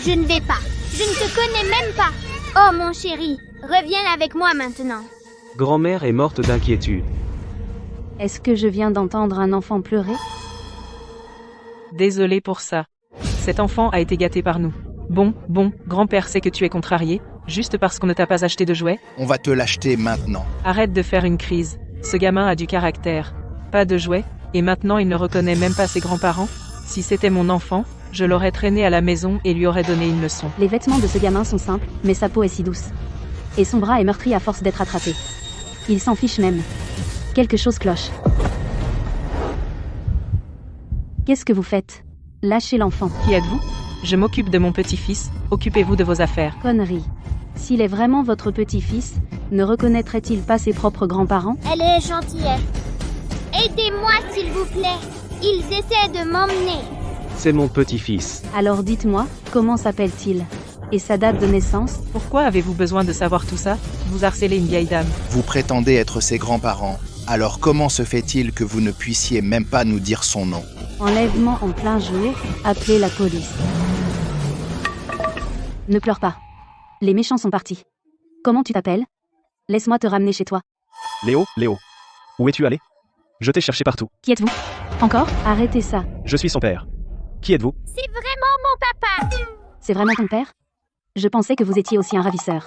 Je ne vais pas. Je ne te connais même pas. Oh mon chéri, reviens avec moi maintenant. Grand-mère est morte d'inquiétude. Est-ce que je viens d'entendre un enfant pleurer? Désolé pour ça. Cet enfant a été gâté par nous. Bon, grand-père sait que tu es contrarié, juste parce qu'on ne t'a pas acheté de jouets. On va te l'acheter maintenant. Arrête de faire une crise. Ce gamin a du caractère. Pas de jouets, et maintenant il ne reconnaît même pas ses grands-parents. Si c'était mon enfant, je l'aurais traîné à la maison et lui aurais donné une leçon. Les vêtements de ce gamin sont simples, mais sa peau est si douce. Et son bras est meurtri à force d'être attrapé. Il s'en fiche même. Quelque chose cloche. Qu'est-ce que vous faites? Lâchez l'enfant. Qui êtes-vous? Je m'occupe de mon petit-fils, occupez-vous de vos affaires. Connerie. S'il est vraiment votre petit-fils, ne reconnaîtrait-il pas ses propres grands-parents? Elle est gentille. Aidez-moi s'il vous plaît. Ils essaient de m'emmener. C'est mon petit-fils. Alors dites-moi, comment s'appelle-t-il? Et sa date de naissance? Pourquoi avez-vous besoin de savoir tout ça? Vous harcelez une vieille dame. Vous prétendez être ses grands-parents. Alors comment se fait-il que vous ne puissiez même pas nous dire son nom? Enlèvement en plein jour, appelez la police. Ne pleure pas. Les méchants sont partis. Comment tu t'appelles? Laisse-moi te ramener chez toi. Léo, où es-tu allé? Je t'ai cherché partout. Qui êtes-vous? Encore? Arrêtez ça. Je suis son père. Qui êtes-vous? C'est vraiment mon papa. C'est vraiment ton père? Je pensais que vous étiez aussi un ravisseur.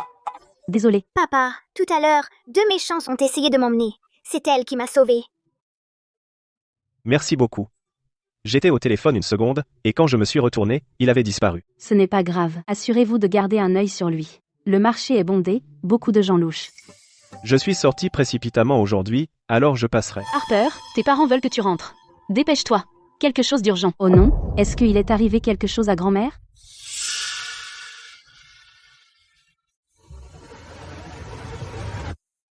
Désolé. Papa, tout à l'heure, 2 méchants ont essayé de m'emmener. C'est elle qui m'a sauvée. Merci beaucoup. J'étais au téléphone une seconde, et quand je me suis retourné, il avait disparu. Ce n'est pas grave. Assurez-vous de garder un œil sur lui. Le marché est bondé, beaucoup de gens louches. Je suis sorti précipitamment aujourd'hui, alors je passerai. Harper, tes parents veulent que tu rentres. Dépêche-toi. Quelque chose d'urgent. Oh non? Est-ce qu'il est arrivé quelque chose à grand-mère?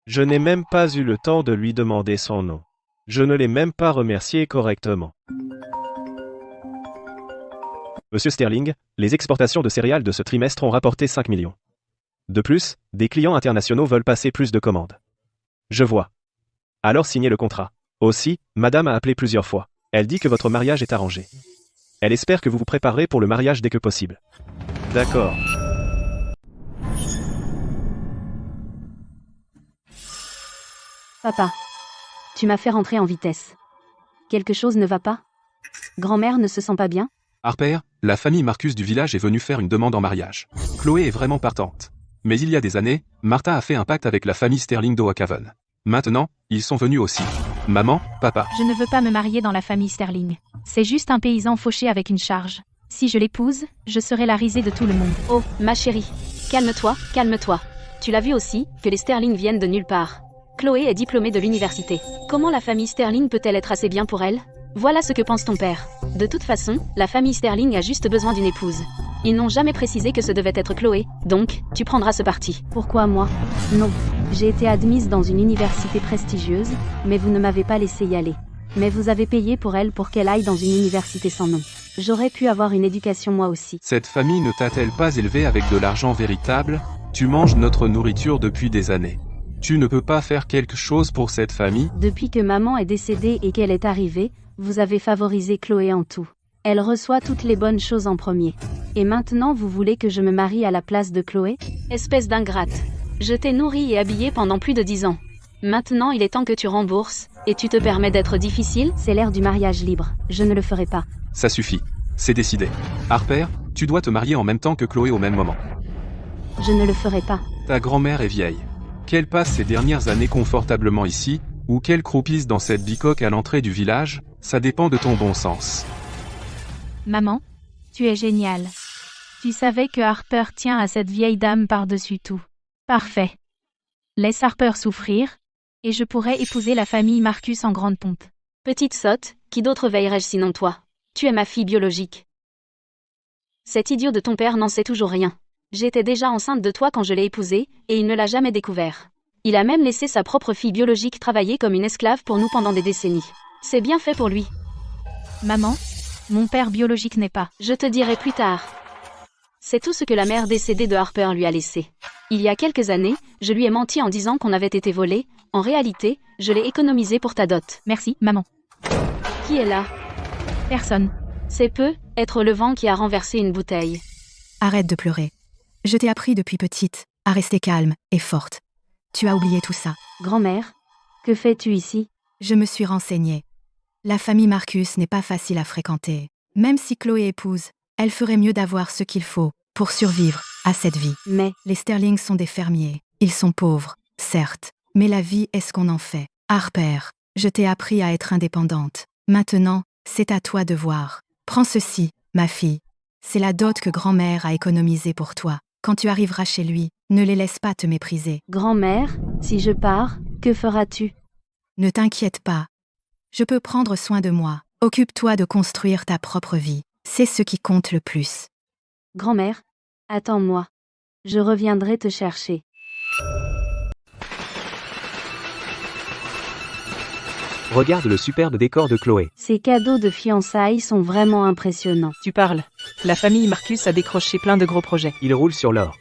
Je n'ai même pas eu le temps de lui demander son nom. Je ne l'ai même pas remercié correctement. Monsieur Sterling, les exportations de céréales de ce trimestre ont rapporté 5 millions. De plus, des clients internationaux veulent passer plus de commandes. Je vois. Alors signez le contrat. Aussi, madame a appelé plusieurs fois. Elle dit que votre mariage est arrangé. Elle espère que vous vous préparerez pour le mariage dès que possible. D'accord. Papa, tu m'as fait rentrer en vitesse. Quelque chose ne va pas? Grand-mère ne se sent pas bien? Harper, la famille Marcus du village est venue faire une demande en mariage. Chloé est vraiment partante. Mais il y a des années, Martha a fait un pacte avec la famille Sterling d'Oakaven. Maintenant, ils sont venus aussi. Maman, papa. Je ne veux pas me marier dans la famille Sterling. C'est juste un paysan fauché avec une charge. Si je l'épouse, je serai la risée de tout le monde. Oh, ma chérie. Calme-toi, calme-toi. Tu l'as vu aussi, que les Sterling viennent de nulle part. Chloé est diplômée de l'université. Comment la famille Sterling peut-elle être assez bien pour elle? Voilà ce que pense ton père. De toute façon, la famille Sterling a juste besoin d'une épouse. Ils n'ont jamais précisé que ce devait être Chloé, donc, tu prendras ce parti. Pourquoi moi? Non. J'ai été admise dans une université prestigieuse, mais vous ne m'avez pas laissé y aller. Mais vous avez payé pour elle pour qu'elle aille dans une université sans nom. J'aurais pu avoir une éducation moi aussi. Cette famille ne t'a-t-elle pas élevé avec de l'argent véritable? Tu manges notre nourriture depuis des années. Tu ne peux pas faire quelque chose pour cette famille? Depuis que maman est décédée et qu'elle est arrivée, vous avez favorisé Chloé en tout. Elle reçoit toutes les bonnes choses en premier. Et maintenant vous voulez que je me marie à la place de Chloé? Espèce d'ingrate. Je t'ai nourrie et habillée pendant plus de 10 ans. Maintenant il est temps que tu rembourses, et tu te permets d'être difficile? C'est l'ère du mariage libre. Je ne le ferai pas. Ça suffit. C'est décidé. Harper, tu dois te marier en même temps que Chloé au même moment. Je ne le ferai pas. Ta grand-mère est vieille. Qu'elle passe ses dernières années confortablement ici, ou qu'elle croupisse dans cette bicoque à l'entrée du village, ça dépend de ton bon sens. Maman, tu es géniale. Tu savais que Harper tient à cette vieille dame par-dessus tout. Parfait. Laisse Harper souffrir, et je pourrai épouser la famille Marcus en grande pompe. Petite sotte, qui d'autre veillerais-je sinon toi? Tu es ma fille biologique. Cet idiot de ton père n'en sait toujours rien. J'étais déjà enceinte de toi quand je l'ai épousé, et il ne l'a jamais découvert. Il a même laissé sa propre fille biologique travailler comme une esclave pour nous pendant des décennies. C'est bien fait pour lui. Maman, mon père biologique n'est pas. Je te dirai plus tard. C'est tout ce que la mère décédée de Harper lui a laissé. Il y a quelques années, je lui ai menti en disant qu'on avait été volé. En réalité, je l'ai économisé pour ta dot. Merci, maman. Qui est là? Personne. C'est peu, être le vent qui a renversé une bouteille. arrête de pleurer. Je t'ai appris depuis petite à rester calme et forte. Tu as oublié tout ça. Grand-mère, que fais-tu ici? Je me suis renseignée. La famille Marcus n'est pas facile à fréquenter. Même si Chloé épouse, elle ferait mieux d'avoir ce qu'il faut pour survivre à cette vie. Mais, Les Sterling sont des fermiers. Ils sont pauvres, certes, mais la vie est ce qu'on en fait. Harper, je t'ai appris à être indépendante. Maintenant, c'est à toi de voir. Prends ceci, ma fille. C'est la dot que grand-mère a économisée pour toi. Quand tu arriveras chez lui, ne les laisse pas te mépriser. grand-mère, si je pars, que feras-tu? Ne t'inquiète pas. Je peux prendre soin de moi. Occupe-toi de construire ta propre vie. C'est ce qui compte le plus. Grand-mère, attends-moi. Je reviendrai te chercher. Regarde le superbe décor de Chloé. Ces cadeaux de fiançailles sont vraiment impressionnants. Tu parles. La famille Marcus a décroché plein de gros projets. Il roule sur l'or.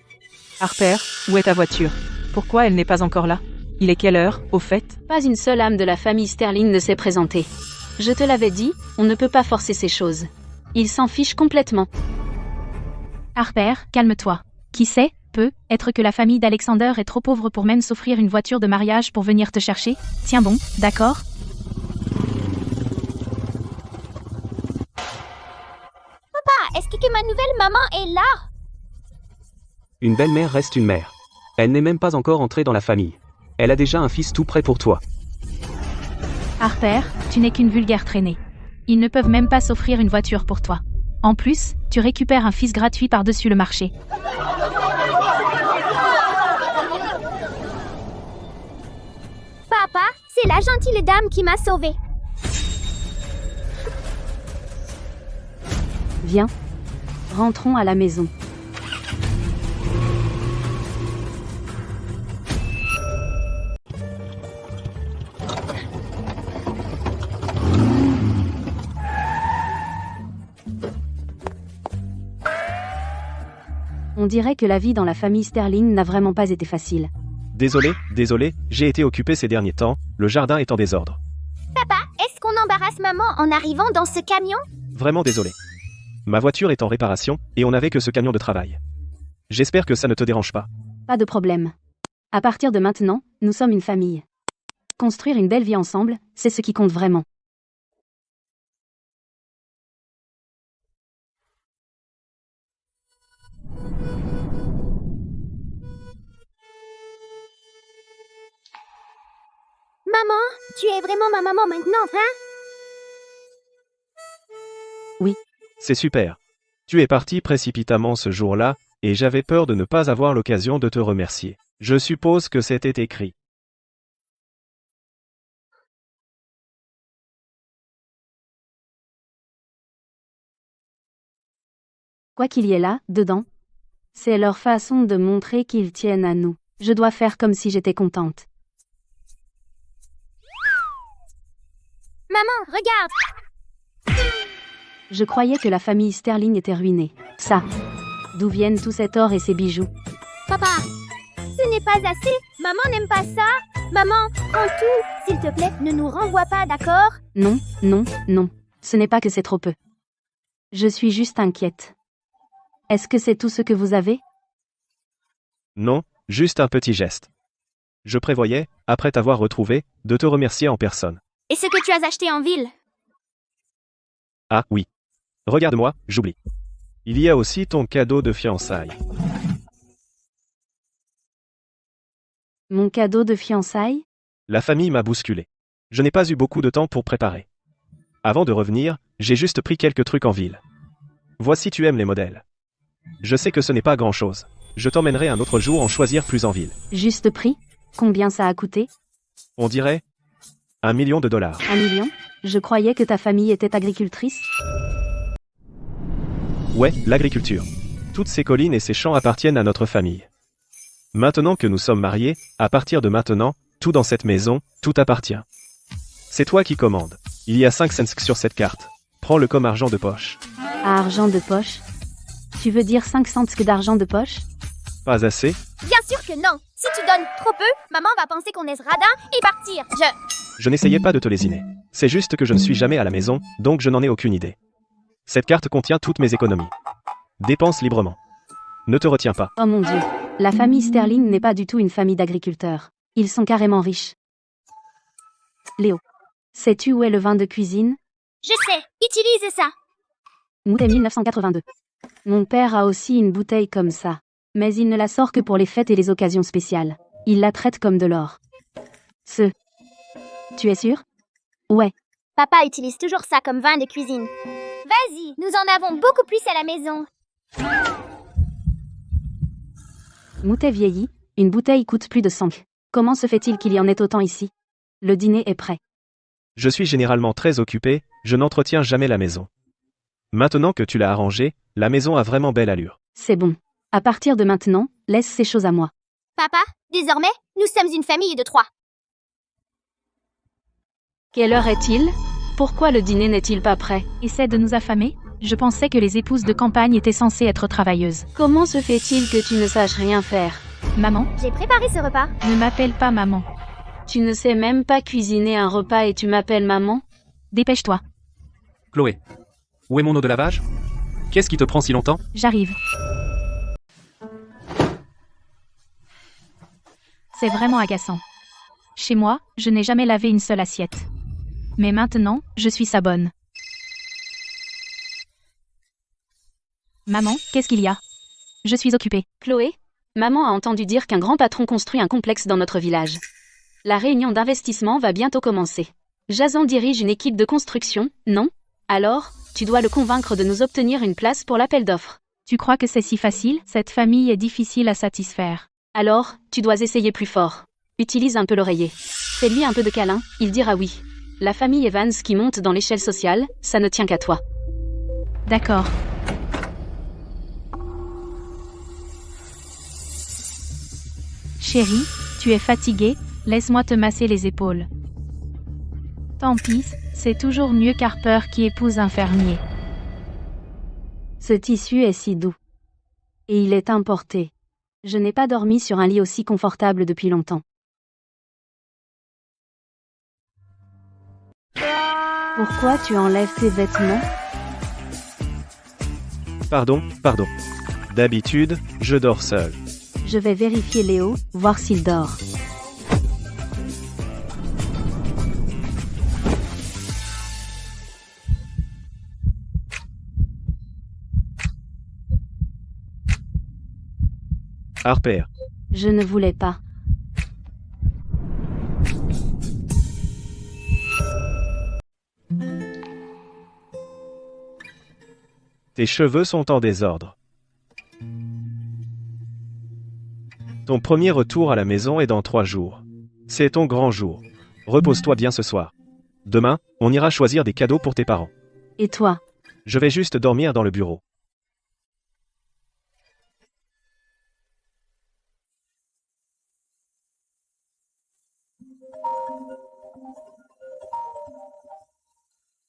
Harper, où est ta voiture? Pourquoi elle n'est pas encore là? Il est quelle heure, au fait? Pas une seule âme de la famille Sterling ne s'est présentée. Je te l'avais dit, on ne peut pas forcer ces choses. Ils s'en fichent complètement. Harper, calme-toi. Qui sait, peut-être que la famille d'Alexander est trop pauvre pour même s'offrir une voiture de mariage pour venir te chercher. Tiens bon, d'accord? Est-ce que ma nouvelle maman est là? Une belle-mère reste une mère. Elle n'est même pas encore entrée dans la famille. Elle a déjà un fils tout prêt pour toi. Harper, tu n'es qu'une vulgaire traînée. Ils ne peuvent même pas s'offrir une voiture pour toi. En plus, tu récupères un fils gratuit par-dessus le marché. Papa, c'est la gentille dame qui m'a sauvée. Viens. Rentrons à la maison. On dirait que la vie dans la famille Sterling n'a vraiment pas été facile. Désolé, j'ai été occupé ces derniers temps, le jardin est en désordre. Papa, est-ce qu'on embarrasse maman en arrivant dans ce camion? Vraiment désolé. Ma voiture est en réparation, et on n'avait que ce camion de travail. J'espère que ça ne te dérange pas. Pas de problème. À partir de maintenant, nous sommes une famille. Construire une belle vie ensemble, c'est ce qui compte vraiment. Maman, tu es vraiment ma maman maintenant, hein? C'est super. Tu es parti précipitamment ce jour-là, et j'avais peur de ne pas avoir l'occasion de te remercier. Je suppose que c'était écrit. Quoi qu'il y ait là, dedans, c'est leur façon de montrer qu'ils tiennent à nous. Je dois faire comme si j'étais contente. Maman, regarde! Je croyais que la famille Sterling était ruinée. Ça. D'où viennent tout cet or et ces bijoux? Papa, ce n'est pas assez. Maman n'aime pas ça. Maman, prends tout. S'il te plaît, ne nous renvoie pas, d'accord? Non. Ce n'est pas que c'est trop peu. Je suis juste inquiète. Est-ce que c'est tout ce que vous avez? Non, juste un petit geste. Je prévoyais, après t'avoir retrouvé, de te remercier en personne. Et ce que tu as acheté en ville? Ah oui. Regarde-moi, j'oublie. Il y a aussi ton cadeau de fiançailles. Mon cadeau de fiançailles? La famille m'a bousculé. Je n'ai pas eu beaucoup de temps pour préparer. Avant de revenir, j'ai juste pris quelques trucs en ville. Voici, tu aimes les modèles. Je sais que ce n'est pas grand-chose. Je t'emmènerai un autre jour en choisir plus en ville. Juste prix? Combien ça a coûté? On dirait $1 million. 1 million? Je croyais que ta famille était agricultrice. Ouais, l'agriculture. Toutes ces collines et ces champs appartiennent à notre famille. Maintenant que nous sommes mariés, à partir de maintenant, tout dans cette maison, tout appartient. C'est toi qui commandes. Il y a 5 cents sur cette carte. Prends-le comme argent de poche. À argent de poche? Tu veux dire 5 cents d'argent de poche? Pas assez? Bien sûr que non. Si tu donnes trop peu, maman va penser qu'on est radin et partir. Je n'essayais pas de te lésiner. C'est juste que je ne suis jamais à la maison, donc je n'en ai aucune idée. Cette carte contient toutes mes économies. Dépense librement. Ne te retiens pas. Oh mon Dieu. La famille Sterling n'est pas du tout une famille d'agriculteurs. Ils sont carrément riches. Léo. Sais-tu où est le vin de cuisine? Je sais, utilise ça. Moutet 1982. Mon père a aussi une bouteille comme ça. Mais il ne la sort que pour les fêtes et les occasions spéciales. Il la traite comme de l'or. Tu es sûr? Ouais. Papa utilise toujours ça comme vin de cuisine. Vas-y, nous en avons beaucoup plus à la maison. Moutet vieilli, une bouteille coûte plus de 5. Comment se fait-il qu'il y en ait autant ici? Le dîner est prêt. Je suis généralement très occupé, je n'entretiens jamais la maison. Maintenant que tu l'as arrangée, la maison a vraiment belle allure. C'est bon. À partir de maintenant, laisse ces choses à moi. Papa, désormais, nous sommes une famille de 3. Quelle heure est-il? Pourquoi le dîner n'est-il pas prêt? Essaie de nous affamer? Je pensais que les épouses de campagne étaient censées être travailleuses. Comment se fait-il que tu ne saches rien faire? Maman, J'ai préparé ce repas. ne m'appelle pas maman. Tu ne sais même pas cuisiner un repas et tu m'appelles maman? Dépêche-toi, Chloé. Où est mon eau de lavage? Qu'est-ce qui te prend si longtemps? j'arrive. C'est vraiment agaçant. Chez moi, je n'ai jamais lavé une seule assiette. Mais maintenant, je suis sa bonne. Maman, qu'est-ce qu'il y a? Je suis occupée. Chloé, maman a entendu dire qu'un grand patron construit un complexe dans notre village. La réunion d'investissement va bientôt commencer. Jason dirige une équipe de construction, non? Alors, tu dois le convaincre de nous obtenir une place pour l'appel d'offres. Tu crois que c'est si facile? Cette famille est difficile à satisfaire. Alors, tu dois essayer plus fort. Utilise un peu l'oreiller. Fais-lui un peu de câlin, il dira oui. La famille Evans qui monte dans l'échelle sociale, ça ne tient qu'à toi. D'accord. Chérie, tu es fatiguée, laisse-moi te masser les épaules. Tant pis, c'est toujours mieux qu'Harper qui épouse un fermier. Ce tissu est si doux. Et il est importé. Je n'ai pas dormi sur un lit aussi confortable depuis longtemps. Pourquoi tu enlèves tes vêtements? Pardon. D'habitude, je dors seul. Je vais vérifier Léo, voir s'il dort. Harper. Je ne voulais pas. Tes cheveux sont en désordre. Ton premier retour à la maison est dans 3 jours. C'est ton grand jour. Repose-toi bien ce soir. Demain, on ira choisir des cadeaux pour tes parents. Et toi? Je vais juste dormir dans le bureau.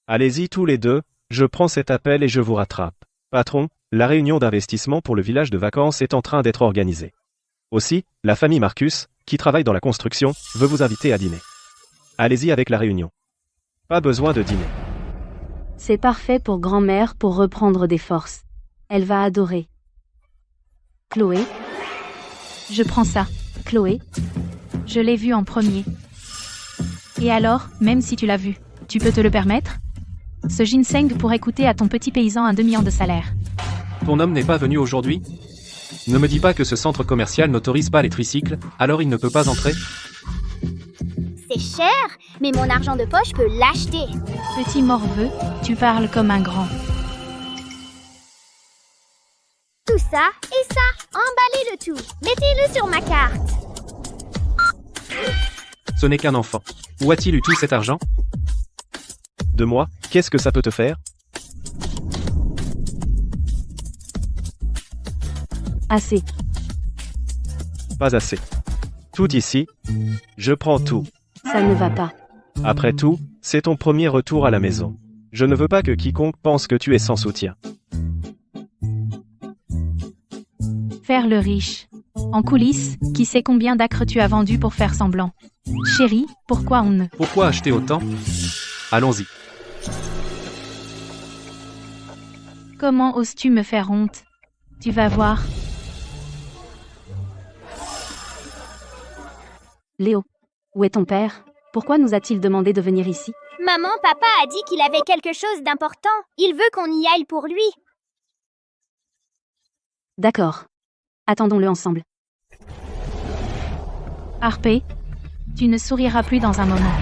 Allez-y tous les deux, je prends cet appel et je vous rattrape. Patron, la réunion d'investissement pour le village de vacances est en train d'être organisée. Aussi, la famille Marcus, qui travaille dans la construction, veut vous inviter à dîner. Allez-y avec la réunion. Pas besoin de dîner. C'est parfait pour grand-mère pour reprendre des forces. Elle va adorer. Chloé? Je prends ça. Chloé? Je l'ai vu en premier. Et alors, même si tu l'as vu, tu peux te le permettre? Ce ginseng pourrait coûter à ton petit paysan un demi-an de salaire. Ton homme n'est pas venu aujourd'hui? Ne me dis pas que ce centre commercial n'autorise pas les tricycles, alors il ne peut pas entrer? C'est cher, mais mon argent de poche peut l'acheter. Petit morveux, tu parles comme un grand. Tout ça et ça, emballez le tout. Mettez-le sur ma carte. Ce n'est qu'un enfant. Où a-t-il eu tout cet argent? De moi, qu'est-ce que ça peut te faire? Assez. Pas assez. Tout ici. Je prends tout. Ça ne va pas. Après tout, c'est ton premier retour à la maison. Je ne veux pas que quiconque pense que tu es sans soutien. Faire le riche. En coulisses, qui sait combien d'acres tu as vendu pour faire semblant? Chérie, pourquoi on ne... Pourquoi acheter autant? Allons-y. Comment oses-tu me faire honte? Tu vas voir. Léo, où est ton père? Pourquoi nous a-t-il demandé de venir ici? Maman, papa a dit qu'il avait quelque chose d'important. Il veut qu'on y aille pour lui. D'accord. Attendons-le ensemble. Harpé, tu ne souriras plus dans un moment.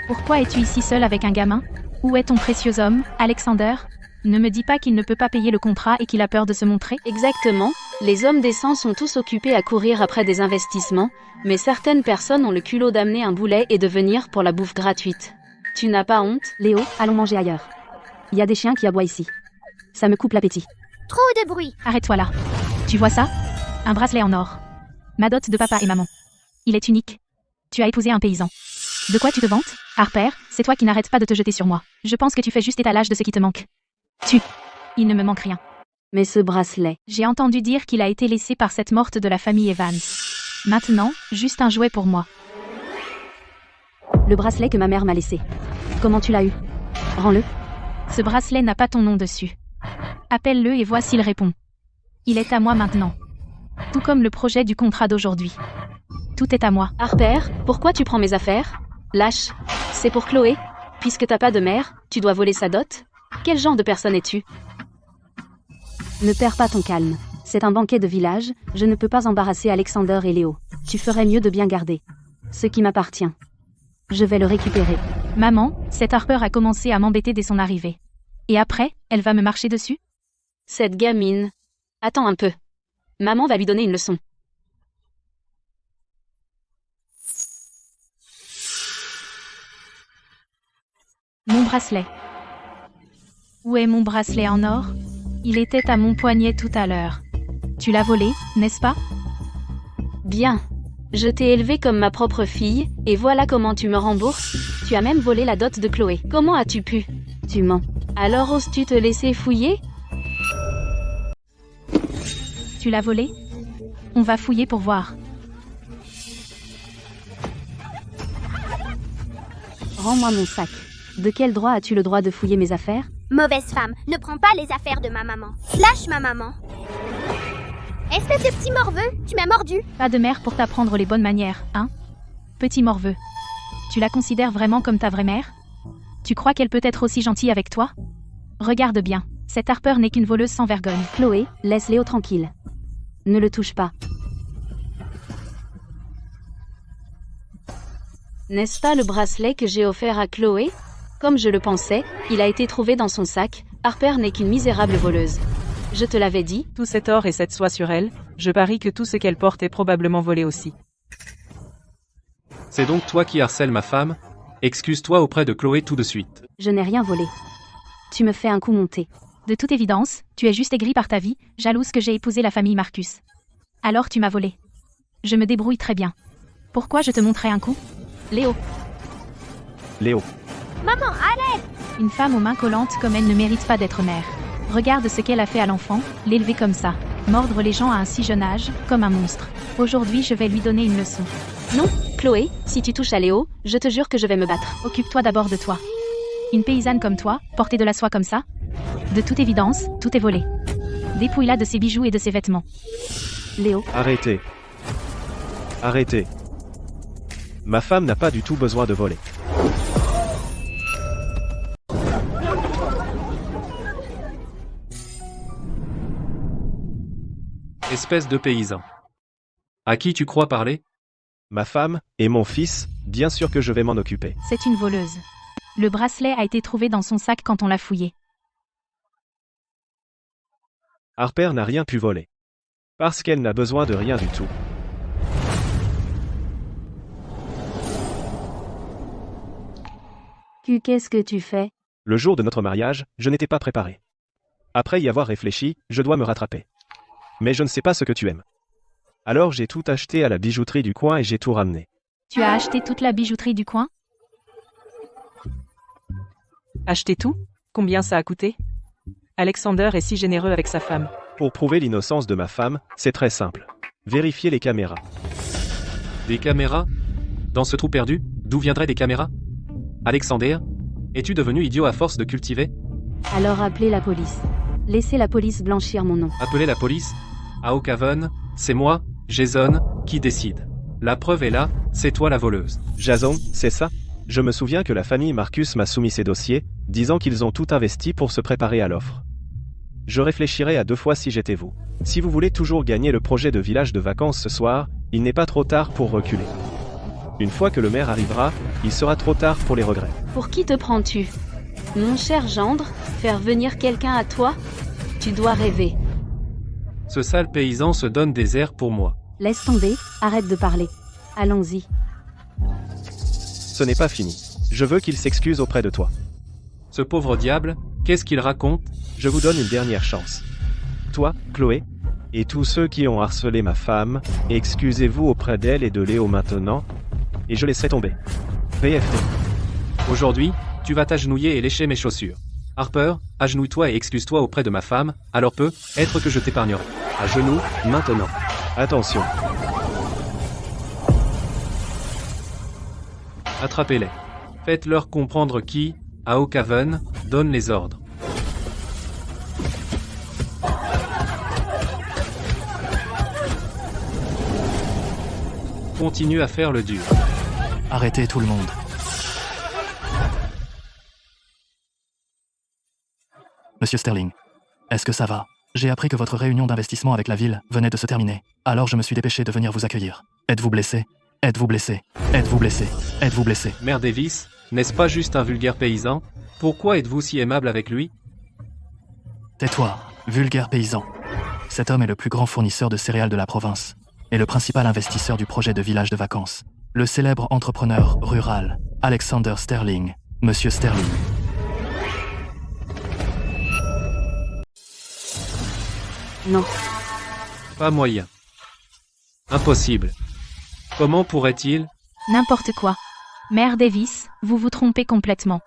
Pourquoi es-tu ici seul avec un gamin? Où est ton précieux homme, Alexander? Ne me dis pas qu'il ne peut pas payer le contrat et qu'il a peur de se montrer? Exactement. Les hommes décents sont tous occupés à courir après des investissements, mais certaines personnes ont le culot d'amener un boulet et de venir pour la bouffe gratuite. Tu n'as pas honte? Léo, allons manger ailleurs. Il y a des chiens qui aboient ici. Ça me coupe l'appétit. Trop de bruit. Arrête-toi là. Tu vois ça? Un bracelet en or. Ma dot de papa et maman. Il est unique. Tu as épousé un paysan. De quoi tu te vantes? Harper, c'est toi qui n'arrêtes pas de te jeter sur moi. Je pense que tu fais juste étalage de ce qui te manque. Il ne me manque rien. Mais ce bracelet... J'ai entendu dire qu'il a été laissé par cette morte de la famille Evans. Maintenant, juste un jouet pour moi. Le bracelet que ma mère m'a laissé. Comment tu l'as eu? Rends-le. Ce bracelet n'a pas ton nom dessus. Appelle-le et vois s'il répond. Il est à moi maintenant. Tout comme le projet du contrat d'aujourd'hui. Tout est à moi. Harper, pourquoi tu prends mes affaires? Lâche. C'est pour Chloé? Puisque t'as pas de mère, tu dois voler sa dot? Quel genre de personne es-tu? Ne perds pas ton calme. C'est un banquet de village, je ne peux pas embarrasser Alexander et Léo. Tu ferais mieux de bien garder ce qui m'appartient. Je vais le récupérer. Maman, cette Harper a commencé à m'embêter dès son arrivée. Et après, elle va me marcher dessus? Cette gamine... Attends un peu. Maman va lui donner une leçon. Mon bracelet. Où est mon bracelet en or? Il était à mon poignet tout à l'heure. Tu l'as volé, n'est-ce pas? Bien. Je t'ai élevée comme ma propre fille, et voilà comment tu me rembourses. Tu as même volé la dot de Chloé. Comment as-tu pu? Tu mens. Alors oses-tu te laisser fouiller? Tu l'as volé? On va fouiller pour voir. Rends-moi mon sac. De quel droit as-tu le droit de fouiller mes affaires? Mauvaise femme, ne prends pas les affaires de ma maman. Lâche ma maman. Espèce de petit morveux, tu m'as mordu. Pas de mère pour t'apprendre les bonnes manières, hein? Petit morveux. Tu la considères vraiment comme ta vraie mère? Tu crois qu'elle peut être aussi gentille avec toi? Regarde bien, cette Harper n'est qu'une voleuse sans vergogne. Chloé, laisse Léo tranquille. Ne le touche pas. N'est-ce pas le bracelet que j'ai offert à Chloé? Comme je le pensais, il a été trouvé dans son sac. Harper n'est qu'une misérable voleuse. Je te l'avais dit. Tout cet or et cette soie sur elle, je parie que tout ce qu'elle porte est probablement volé aussi. C'est donc toi qui harcèles ma femme? Excuse-toi auprès de Chloé tout de suite. Je n'ai rien volé. Tu me fais un coup monter. De toute évidence, tu es juste aigri par ta vie, jalouse que j'ai épousé la famille Marcus. Alors tu m'as volé. Je me débrouille très bien. Pourquoi je te montrais un coup? Léo. Léo. Maman, arrête. Une femme aux mains collantes comme elle ne mérite pas d'être mère. Regarde ce qu'elle a fait à l'enfant, l'élever comme ça. Mordre les gens à un si jeune âge, comme un monstre. Aujourd'hui je vais lui donner une leçon. Non, Chloé, si tu touches à Léo, je te jure que je vais me battre. Occupe-toi d'abord de toi. Une paysanne comme toi, porter de la soie comme ça? De toute évidence, tout est volé. Dépouille-la de ses bijoux et de ses vêtements. Léo. Arrêtez. Arrêtez. Ma femme n'a pas du tout besoin de voler. Espèce de paysan. À qui tu crois parler? Ma femme et mon fils, bien sûr que je vais m'en occuper. C'est une voleuse. Le bracelet a été trouvé dans son sac quand on l'a fouillé. Harper n'a rien pu voler. Parce qu'elle n'a besoin de rien du tout. Qu'est-ce que tu fais? Le jour de notre mariage, je n'étais pas préparé. Après y avoir réfléchi, je dois me rattraper. Mais je ne sais pas ce que tu aimes. Alors j'ai tout acheté à la bijouterie du coin et j'ai tout ramené. Tu as acheté toute la bijouterie du coin? Acheter tout? Combien ça a coûté? Alexander est si généreux avec sa femme. Pour prouver l'innocence de ma femme, c'est très simple. Vérifiez les caméras. Des caméras? Dans ce trou perdu, d'où viendraient des caméras? Alexander, es-tu devenu idiot à force de cultiver? Alors appelez la police. Laissez la police blanchir mon nom. Appelez la police? À Oakhaven, c'est moi, Jason, qui décide. La preuve est là, c'est toi la voleuse. Jason, c'est ça? Je me souviens que la famille Marcus m'a soumis ces dossiers, disant qu'ils ont tout investi pour se préparer à l'offre. Je réfléchirais à 2 fois si j'étais vous. Si vous voulez toujours gagner le projet de village de vacances ce soir, il n'est pas trop tard pour reculer. Une fois que le maire arrivera, il sera trop tard pour les regrets. Pour qui te prends-tu? Mon cher gendre, faire venir quelqu'un à toi? Tu dois rêver. Ce sale paysan se donne des airs pour moi. Laisse tomber, arrête de parler. Allons-y. Ce n'est pas fini. Je veux qu'il s'excuse auprès de toi. Ce pauvre diable, qu'est-ce qu'il raconte? Je vous donne une dernière chance. Toi, Chloé, et tous ceux qui ont harcelé ma femme, excusez-vous auprès d'elle et de Léo maintenant, et je laisserai tomber. PFT. Aujourd'hui, tu vas t'agenouiller et lécher mes chaussures. Harper, agenouille-toi et excuse-toi auprès de ma femme, alors peut-être que je t'épargnerai. À genoux, maintenant. Attention. Attrapez-les. Faites-leur comprendre qui, à Oakhaven, donne les ordres. Continue à faire le dur. Arrêtez tout le monde. Monsieur Sterling, est-ce que ça va? J'ai appris que votre réunion d'investissement avec la ville venait de se terminer. Alors je me suis dépêché de venir vous accueillir. Êtes-vous blessé? Êtes-vous blessé? Êtes-vous blessé? Êtes-vous blessé? Mère Davis, n'est-ce pas juste un vulgaire paysan? Pourquoi êtes-vous si aimable avec lui? Tais-toi, vulgaire paysan. Cet homme est le plus grand fournisseur de céréales de la province et le principal investisseur du projet de village de vacances. Le célèbre entrepreneur rural, Alexander Sterling. Monsieur Sterling. Non. Pas moyen. Impossible. Comment pourrait-il? N'importe quoi. Mère Davis, vous vous trompez complètement.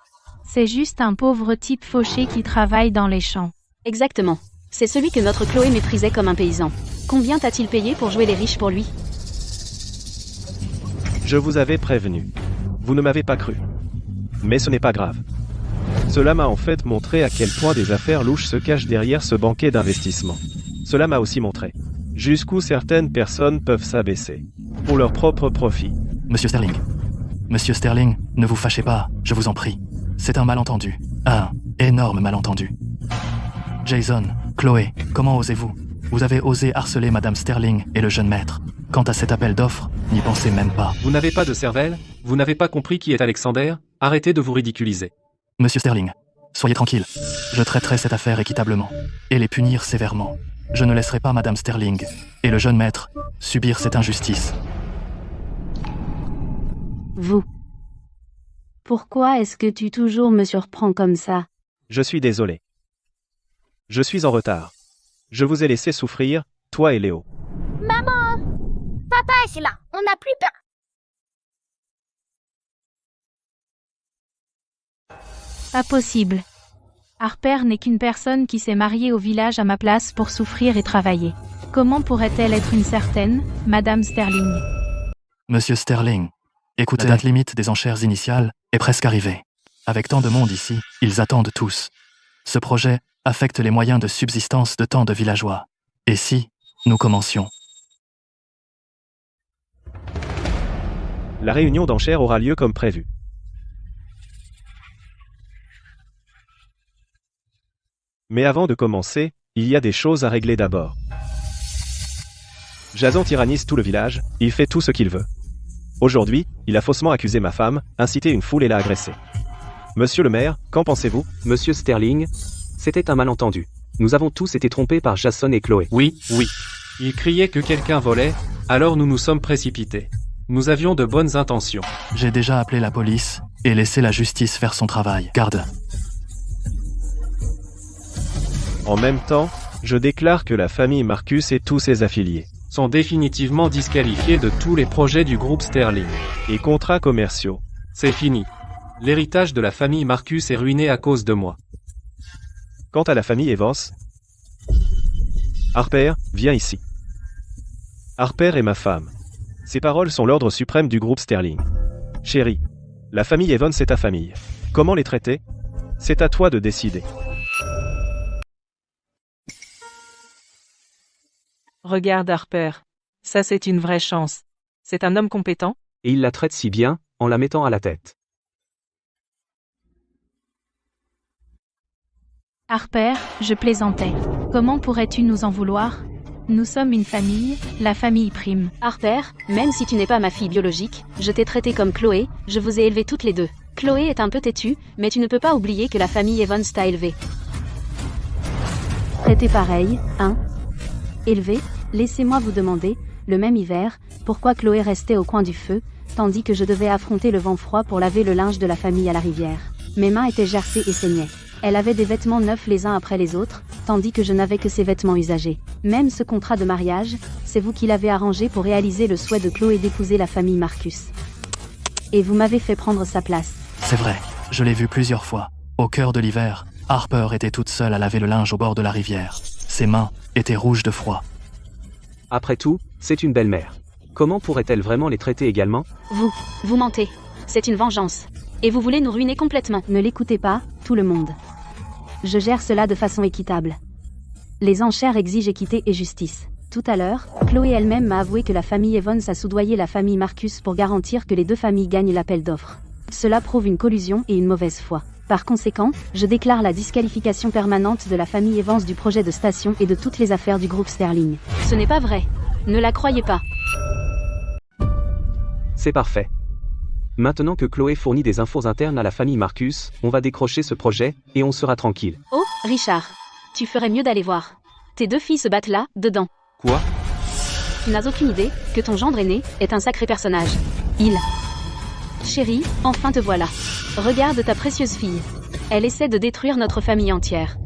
C'est juste un pauvre type fauché qui travaille dans les champs. Exactement. C'est celui que notre Chloé méprisait comme un paysan. Combien t'a-t-il payé pour jouer les riches pour lui? Je vous avais prévenu. Vous ne m'avez pas cru. Mais ce n'est pas grave. Cela m'a en fait montré à quel point des affaires louches se cachent derrière ce banquet d'investissement. Cela m'a aussi montré jusqu'où certaines personnes peuvent s'abaisser pour leur propre profit. Monsieur Sterling, ne vous fâchez pas, je vous en prie. C'est un malentendu. Un énorme malentendu. Jason, Chloé, comment osez-vous? Vous avez osé harceler Madame Sterling et le jeune maître. Quant à cet appel d'offres, n'y pensez même pas. Vous n'avez pas de cervelle? Vous n'avez pas compris qui est Alexander? Arrêtez de vous ridiculiser. Monsieur Sterling, soyez tranquille. Je traiterai cette affaire équitablement et les punir sévèrement. Je ne laisserai pas Madame Sterling et le jeune maître subir cette injustice. Vous. Pourquoi est-ce que tu toujours me surprends comme ça? Je suis désolé. Je suis en retard. Je vous ai laissé souffrir, toi et Léo. Maman! Papa est là, on n'a plus peur. Pas possible. Harper n'est qu'une personne qui s'est mariée au village à ma place pour souffrir et travailler. Comment pourrait-elle être une certaine, Madame Sterling? Monsieur Sterling, écoutez, la date limite des enchères initiales est presque arrivée. Avec tant de monde ici, ils attendent tous. Ce projet affecte les moyens de subsistance de tant de villageois. Et si nous commencions? La réunion d'enchères aura lieu comme prévu. Mais avant de commencer, il y a des choses à régler d'abord. Jason tyrannise tout le village, il fait tout ce qu'il veut. Aujourd'hui, il a faussement accusé ma femme, incité une foule et l'a agressée. Monsieur le maire, qu'en pensez-vous? Monsieur Sterling, c'était un malentendu. Nous avons tous été trompés par Jason et Chloé. Oui. Il criait que quelqu'un volait, alors nous nous sommes précipités. Nous avions de bonnes intentions. J'ai déjà appelé la police et laissé la justice faire son travail. Garde. En même temps, je déclare que la famille Marcus et tous ses affiliés sont définitivement disqualifiés de tous les projets du groupe Sterling et contrats commerciaux. C'est fini. L'héritage de la famille Marcus est ruiné à cause de moi. Quant à la famille Evans, Harper, viens ici. Harper est ma femme. Ces paroles sont l'ordre suprême du groupe Sterling. Chérie, la famille Evans c'est ta famille. Comment les traiter? C'est à toi de décider. Regarde Harper. Ça c'est une vraie chance. C'est un homme compétent. Et il la traite si bien, en la mettant à la tête. Harper, je plaisantais. Comment pourrais-tu nous en vouloir? Nous sommes une famille, la famille prime. Harper, même si tu n'es pas ma fille biologique, je t'ai traité comme Chloé, je vous ai élevés toutes les deux. Chloé est un peu têtue, mais tu ne peux pas oublier que la famille Evans t'a élevée. Traité pareil, hein? Élevé, laissez-moi vous demander, le même hiver, pourquoi Chloé restait au coin du feu, tandis que je devais affronter le vent froid pour laver le linge de la famille à la rivière. Mes mains étaient gercées et saignaient. Elle avait des vêtements neufs les uns après les autres, tandis que je n'avais que ses vêtements usagés. Même ce contrat de mariage, c'est vous qui l'avez arrangé pour réaliser le souhait de Chloé d'épouser la famille Marcus. Et vous m'avez fait prendre sa place. C'est vrai, je l'ai vu plusieurs fois. Au cœur de l'hiver, Harper était toute seule à laver le linge au bord de la rivière. Ses mains étaient rouges de froid. Après tout, c'est une belle-mère. Comment pourrait-elle vraiment les traiter également? Vous mentez. C'est une vengeance. Et vous voulez nous ruiner complètement. Ne l'écoutez pas, tout le monde. Je gère cela de façon équitable. Les enchères exigent équité et justice. Tout à l'heure, Chloé elle-même m'a avoué que la famille Evans a soudoyé la famille Marcus pour garantir que les deux familles gagnent l'appel d'offres. Cela prouve une collusion et une mauvaise foi. Par conséquent, je déclare la disqualification permanente de la famille Evans du projet de station et de toutes les affaires du groupe Sterling. Ce n'est pas vrai. Ne la croyez pas. C'est parfait. Maintenant que Chloé fournit des infos internes à la famille Marcus, on va décrocher ce projet, et on sera tranquille. Oh, Richard. Tu ferais mieux d'aller voir. Tes deux filles se battent là, dedans. Quoi? Tu n'as aucune idée que ton gendre aîné est un sacré personnage. Chérie, enfin te voilà. Regarde ta précieuse fille. Elle essaie de détruire notre famille entière.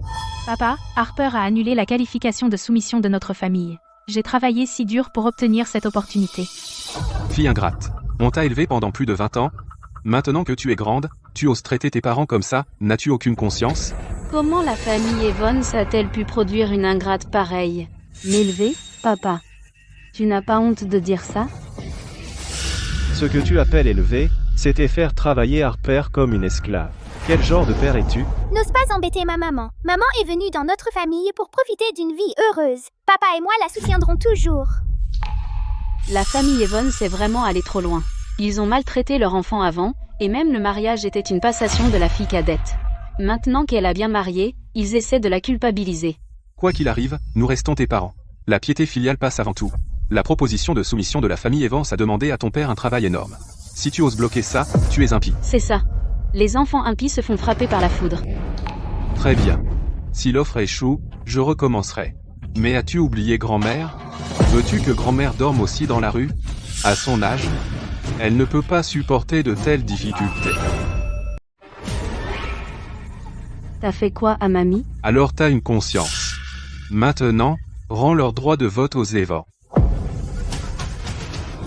Papa, Harper a annulé la qualification de soumission de notre famille. J'ai travaillé si dur pour obtenir cette opportunité. Fille ingrate. On t'a élevée pendant plus de 20 ans. Maintenant que tu es grande, tu oses traiter tes parents comme ça, n'as-tu aucune conscience? Comment la famille Evans a-t-elle pu produire une ingrate pareille? M'élever, papa. Tu n'as pas honte de dire ça? Ce que tu appelles élever, c'était faire travailler Harper comme une esclave. Quel genre de père es-tu? N'ose pas embêter ma maman. Maman est venue dans notre famille pour profiter d'une vie heureuse. Papa et moi la soutiendrons toujours. La famille Evans est vraiment allée trop loin. Ils ont maltraité leur enfant avant, et même le mariage était une passation de la fille cadette. Maintenant qu'elle a bien marié, ils essaient de la culpabiliser. Quoi qu'il arrive, nous restons tes parents. La piété filiale passe avant tout. La proposition de soumission de la famille Evans a demandé à ton père un travail énorme. Si tu oses bloquer ça, tu es impie. C'est ça. Les enfants impies se font frapper par la foudre. Très bien. Si l'offre échoue, je recommencerai. Mais as-tu oublié grand-mère? Veux-tu que grand-mère dorme aussi dans la rue? À son âge, elle ne peut pas supporter de telles difficultés. T'as fait quoi à mamie? Alors t'as une conscience. Maintenant, rends leur droit de vote aux Evans.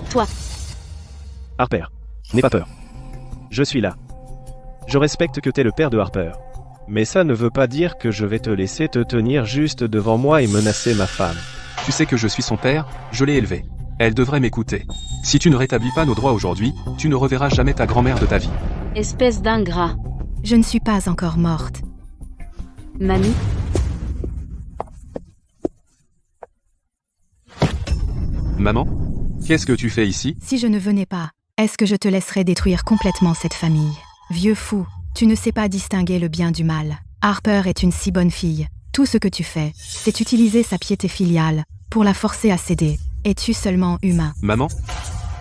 Toi. Harper, n'aie pas peur. Je suis là. Je respecte que t'es le père de Harper. Mais ça ne veut pas dire que je vais te laisser te tenir juste devant moi et menacer ma femme. Tu sais que je suis son père, je l'ai élevée. Elle devrait m'écouter. Si tu ne rétablis pas nos droits aujourd'hui, tu ne reverras jamais ta grand-mère de ta vie. Espèce d'ingrat. Je ne suis pas encore morte. Mamie? Maman? Qu'est-ce que tu fais ici? Si je ne venais pas, est-ce que je te laisserais détruire complètement cette famille? Vieux fou, tu ne sais pas distinguer le bien du mal. Harper est une si bonne fille. Tout ce que tu fais, c'est utiliser sa piété filiale pour la forcer à céder. Es-tu seulement humain? Maman?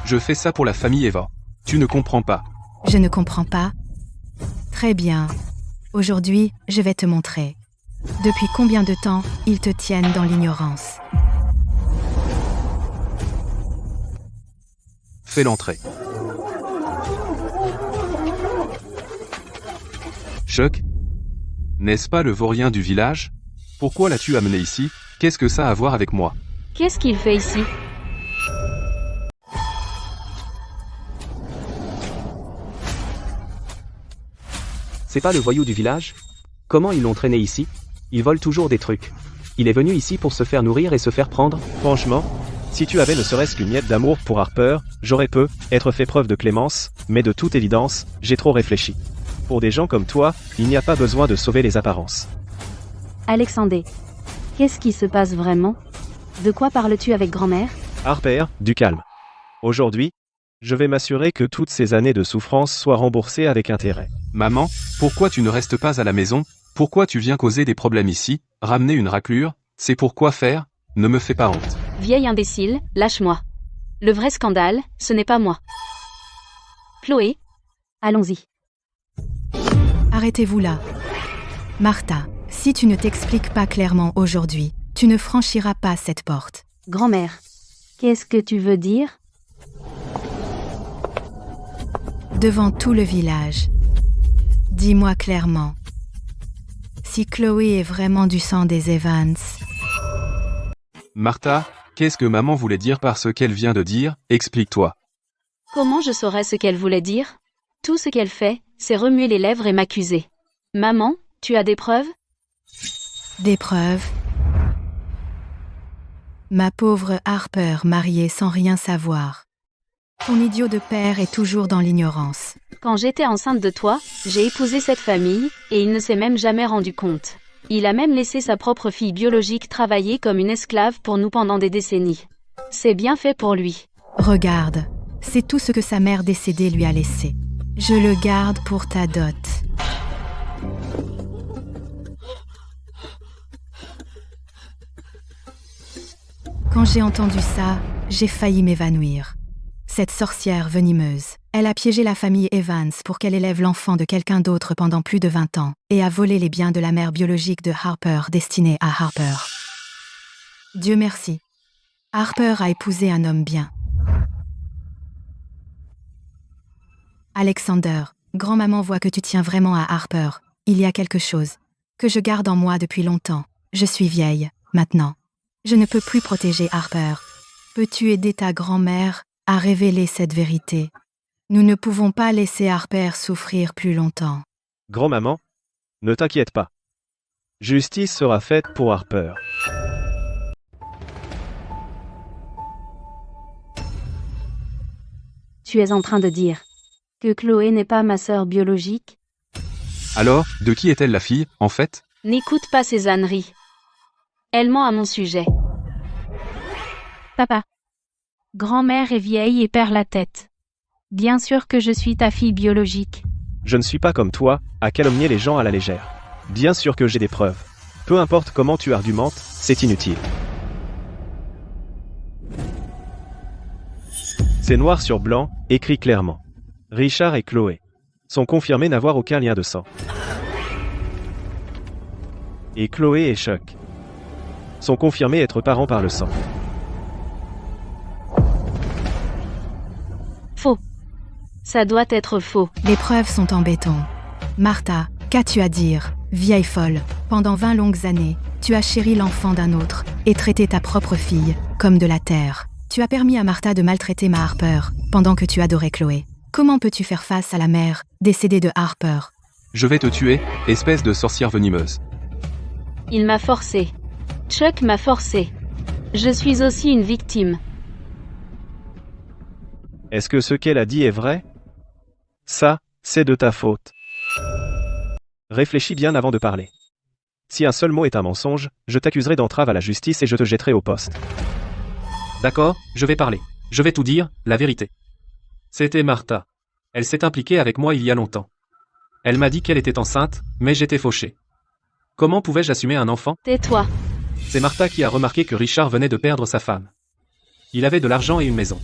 Je fais ça pour la famille Eva. Tu ne comprends pas. Je ne comprends pas? Très bien. Aujourd'hui, je vais te montrer. Depuis combien de temps ils te tiennent dans l'ignorance? Fais l'entrée. Chuck? N'est-ce pas le vaurien du village? Pourquoi l'as-tu amené ici? Qu'est-ce que ça a à voir avec moi? Qu'est-ce qu'il fait ici? C'est pas le voyou du village? Comment ils l'ont traîné ici? Ils volent toujours des trucs. Il est venu ici pour se faire nourrir et se faire prendre? Franchement, si tu avais ne serait-ce qu'une miette d'amour pour Harper, j'aurais peut-être fait preuve de clémence, mais de toute évidence, j'ai trop réfléchi. Pour des gens comme toi, il n'y a pas besoin de sauver les apparences. Alexandre, qu'est-ce qui se passe vraiment? De quoi parles-tu avec grand-mère? Harper, du calme. Aujourd'hui, je vais m'assurer que toutes ces années de souffrance soient remboursées avec intérêt. Maman, pourquoi tu ne restes pas à la maison? Pourquoi tu viens causer des problèmes ici, ramener une raclure? C'est pour quoi faire? Ne me fais pas honte. Vieille imbécile, lâche-moi. Le vrai scandale, ce n'est pas moi. Chloé, Allons-y. Arrêtez-vous là. Martha, si tu ne t'expliques pas clairement aujourd'hui, tu ne franchiras pas cette porte. Grand-mère, qu'est-ce que tu veux dire? Devant tout le village. Dis-moi clairement. Si Chloé est vraiment du sang des Evans. Martha, qu'est-ce que maman voulait dire par ce qu'elle vient de dire? Explique-toi. comment je saurais ce qu'elle voulait dire? Tout ce qu'elle fait, c'est remuer les lèvres et m'accuser. Maman, tu as des preuves? Des preuves? Ma pauvre Harper mariée sans rien savoir. Ton idiot de père est toujours dans l'ignorance. Quand j'étais enceinte de toi, j'ai épousé cette famille, et il ne s'est même jamais rendu compte. Il a même laissé sa propre fille biologique travailler comme une esclave pour nous pendant des décennies. C'est bien fait pour lui. Regarde, c'est tout ce que sa mère décédée lui a laissé. Je le garde pour ta dot. Quand j'ai entendu ça, j'ai failli m'évanouir. Cette sorcière venimeuse, elle a piégé la famille Evans pour qu'elle élève l'enfant de quelqu'un d'autre pendant plus de 20 ans et a volé les biens de la mère biologique de Harper destinés à Harper. Dieu merci. Harper a épousé un homme bien. Alexander, grand-maman voit que tu tiens vraiment à Harper. Il y a quelque chose que je garde en moi depuis longtemps. Je suis vieille, maintenant. Je ne peux plus protéger Harper. Peux-tu aider ta grand-mère à révéler cette vérité? Nous ne pouvons pas laisser Harper souffrir plus longtemps. Grand-maman, ne t'inquiète pas. Justice sera faite pour Harper. Tu es en train de dire que Chloé n'est pas ma sœur biologique? Alors, de qui est-elle la fille, en fait? N'écoute pas ces âneries. Elle ment à mon sujet. Papa. Grand-mère est vieille et perd la tête. Bien sûr que je suis ta fille biologique. Je ne suis pas comme toi, à calomnier les gens à la légère. Bien sûr que j'ai des preuves. Peu importe comment tu argumentes, c'est inutile. C'est noir sur blanc, écrit clairement. Richard et Chloé sont confirmés n'avoir aucun lien de sang. Et Chloé et Chuck sont confirmés être parents par le sang. Faux. Ça doit être faux. Les preuves sont en béton. Martha, qu'as-tu à dire, vieille folle? Pendant 20 longues années, tu as chéri l'enfant d'un autre et traité ta propre fille comme de la terre. Tu as permis à Martha de maltraiter ma Harper pendant que tu adorais Chloé. Comment peux-tu faire face à la mère décédée de Harper? Je vais te tuer, espèce de sorcière venimeuse. Il m'a forcé. Chuck m'a forcé. Je suis aussi une victime. Est-ce que ce qu'elle a dit est vrai? Ça, c'est de ta faute. Réfléchis bien avant de parler. Si un seul mot est un mensonge, je t'accuserai d'entrave à la justice et je te jetterai au poste. D'accord, je vais parler. Je vais tout dire, la vérité. C'était Martha. Elle s'est impliquée avec moi il y a longtemps. Elle m'a dit qu'elle était enceinte, mais j'étais fauché. Comment pouvais-je assumer un enfant? Tais-toi. C'est Martha qui a remarqué que Richard venait de perdre sa femme. Il avait de l'argent et une maison.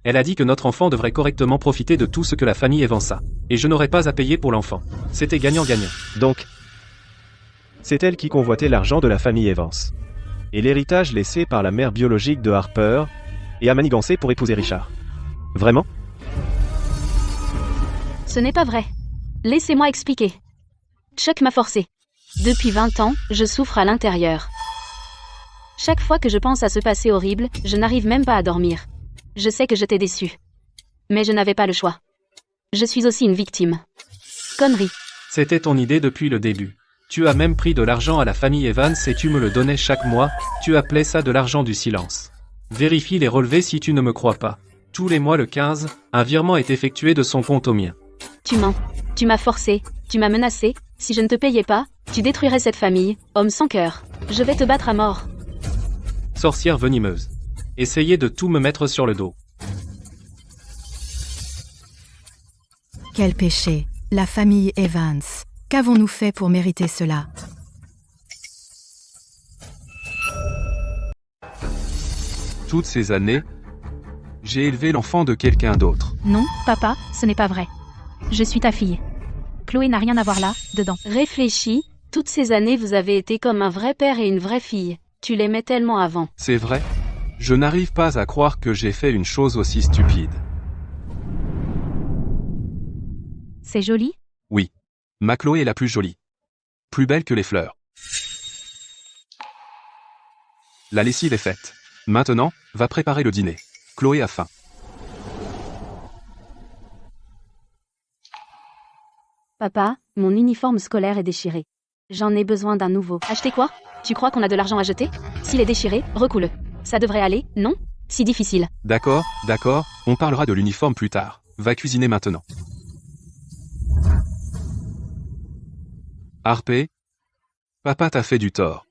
Elle a dit que notre enfant devrait correctement profiter de tout ce que la famille Evans a. Et je n'aurais pas à payer pour l'enfant. C'était gagnant-gagnant. Donc, c'est elle qui convoitait l'argent de la famille Evans. Et l'héritage laissé par la mère biologique de Harper, et a manigancé pour épouser Richard. Vraiment? Ce n'est pas vrai. Laissez-moi expliquer. Chuck m'a forcé. Depuis 20 ans, je souffre à l'intérieur. Chaque fois que je pense à ce passé horrible, je n'arrive même pas à dormir. Je sais que je t'ai déçu. Mais je n'avais pas le choix. Je suis aussi une victime. Connerie. C'était ton idée depuis le début. Tu as même pris de l'argent à la famille Evans et tu me le donnais chaque mois, tu appelais ça de l'argent du silence. Vérifie les relevés si tu ne me crois pas. Tous les mois le 15, un virement est effectué de son compte au mien. Tu mens. Tu m'as forcé. Tu m'as menacé. Si je ne te payais pas, tu détruirais cette famille, homme sans cœur. Je vais te battre à mort. Sorcière venimeuse. Essayez de tout me mettre sur le dos. Quel péché, la famille Evans. Qu'avons-nous fait pour mériter cela? Toutes ces années, j'ai élevé l'enfant de quelqu'un d'autre. Non, papa, ce n'est pas vrai. Je suis ta fille. Chloé n'a rien à voir là, dedans. Réfléchis, toutes ces années vous avez été comme un vrai père et une vraie fille. Tu l'aimais tellement avant. C'est vrai? Je n'arrive pas à croire que j'ai fait une chose aussi stupide. C'est joli? Oui. Ma Chloé est la plus jolie. Plus belle que les fleurs. La lessive est faite. Maintenant, va préparer le dîner. Chloé a faim. Papa, mon uniforme scolaire est déchiré. J'en ai besoin d'un nouveau. Acheter quoi? Tu crois qu'on a de l'argent à jeter? S'il est déchiré, recoule-le. Ça devrait aller, non? Si difficile. D'accord, on parlera de l'uniforme plus tard. Va cuisiner maintenant. Harpé, papa t'a fait du tort.